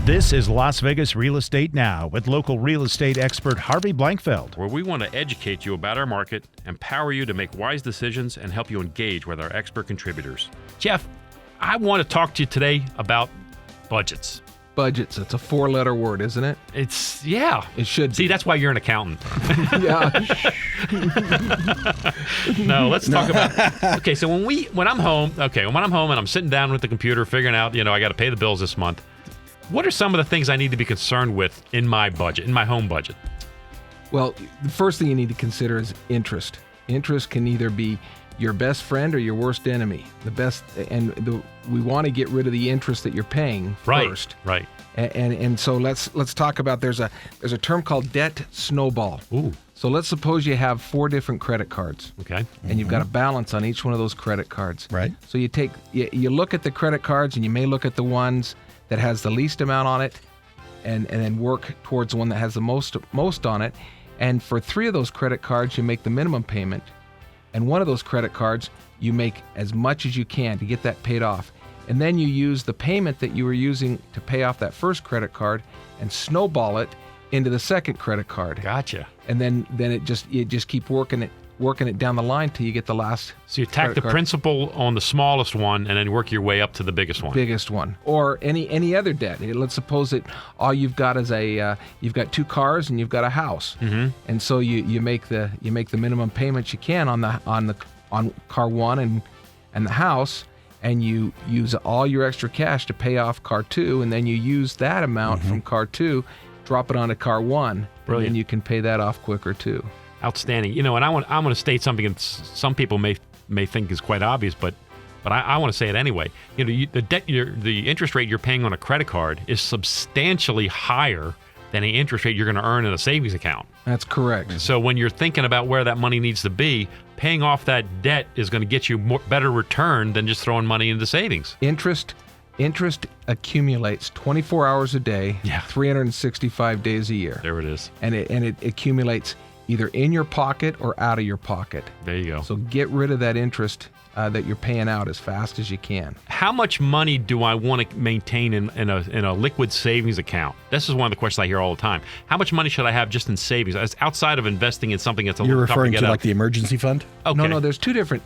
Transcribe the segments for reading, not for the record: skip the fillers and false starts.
This is Las Vegas Real Estate Now with local real estate expert Harvey Blankfeld. Where we want to educate you about our market, empower you to make wise decisions, and help you engage with our expert contributors. Jeff, I want to talk to you today about budgets. Budgets. It's a four-letter word, isn't it? Yeah. It should be. See, that's why you're an accountant. Yeah. No, let's talk about. Okay, so when I'm home and I'm sitting down with the computer figuring out, I got to pay the bills this month. What are some of the things I need to be concerned with in my budget, in my home budget? Well, the first thing you need to consider is interest. Interest can either be your best friend or your worst enemy. We want to get rid of the interest that you're paying first. Right. And so let's talk about there's a term called debt snowball. Ooh. So let's suppose you have 4 different credit cards. Okay. And you've got a balance on each one of those credit cards. Right. So you look at the credit cards and you may look at the ones that has the least amount on it and then work towards the one that has the most on it. And for 3 of those credit cards, you make the minimum payment. And one of those credit cards, you make as much as you can to get that paid off. And then you use the payment that you were using to pay off that first credit card and snowball it into the second credit card. Gotcha. And then you just keep working it down the line till you get the last. So you attack the principal on the smallest one and then work your way up to the biggest one. Biggest one, or any other debt. Let's suppose that all you've got is you've got 2 cars and you've got a house, and so you make the minimum payments you can on car 1 and the house, and you use all your extra cash to pay off car 2, and then you use that amount from car 2, drop it onto car 1, Brilliant. And then you can pay that off quicker too. Outstanding. And I'm going to state something that some people may think is quite obvious, but I want to say it anyway. The interest rate you're paying on a credit card is substantially higher than the interest rate you're going to earn in a savings account. That's correct. So when you're thinking about where that money needs to be, paying off that debt is going to get you better return than just throwing money into savings. Interest accumulates 24 hours a day, 365 days a year. There it is. And it accumulates either in your pocket or out of your pocket. There you go. So get rid of that interest that you're paying out as fast as you can. How much money do I want to maintain in a liquid savings account? This is one of the questions I hear all the time. How much money should I have just in savings? As outside of investing in something that's a little tougher to get out? You're referring to like the emergency fund? Okay. No, there's two different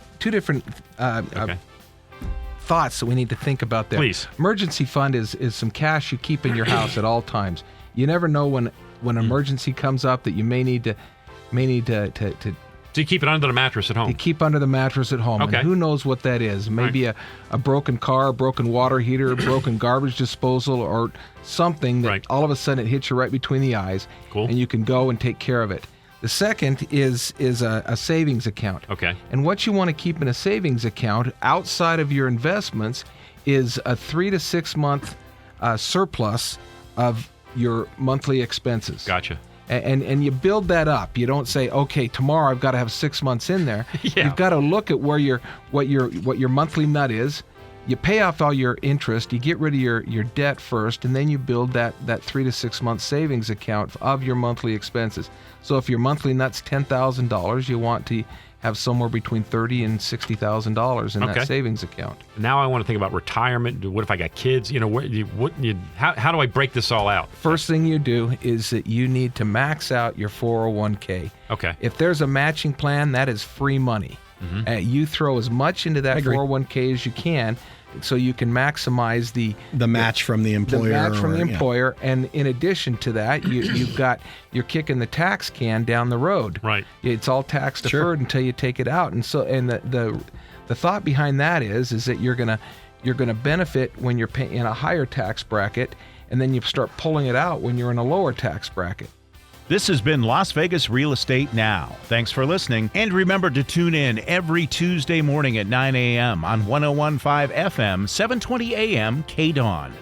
thoughts that we need to think about there. Please. Emergency fund is some cash you keep in your house at all times. You never know when an emergency comes up that you may need to So you keep it under the mattress at home? You keep under the mattress at home. Okay. And who knows what that is? Maybe a broken car, a broken water heater, a broken garbage disposal, or something that all of a sudden it hits you right between the eyes. Cool. And you can go and take care of it. The second is a savings account. Okay. And what you want to keep in a savings account outside of your investments is a 3 to 6 month surplus of your monthly expenses. Gotcha. And you build that up. You don't say, okay, tomorrow I've got to have 6 months in there. Yeah. You've got to look at what your monthly nut is. You pay off all your interest. You get rid of your debt first, and then you build that 3 to 6 month savings account of your monthly expenses. So if your monthly nut's $10,000, you want to have somewhere between $30,000 and $60,000 in that savings account. Now I want to think about retirement. What if I got kids? How do I break this all out? First thing you do is that you need to max out your 401k. Okay. If there's a matching plan, that is free money. You throw as much into that 401k as you can, so you can maximize the match from the employer. The match from the employer, and in addition to that, you're kicking the tax can down the road. Right. It's all tax deferred until you take it out, and the thought behind that is that you're gonna benefit when you're paying in a higher tax bracket, and then you start pulling it out when you're in a lower tax bracket. This has been Las Vegas Real Estate Now. Thanks for listening. And remember to tune in every Tuesday morning at 9 a.m. on 101.5 FM, 720 a.m. KDWN.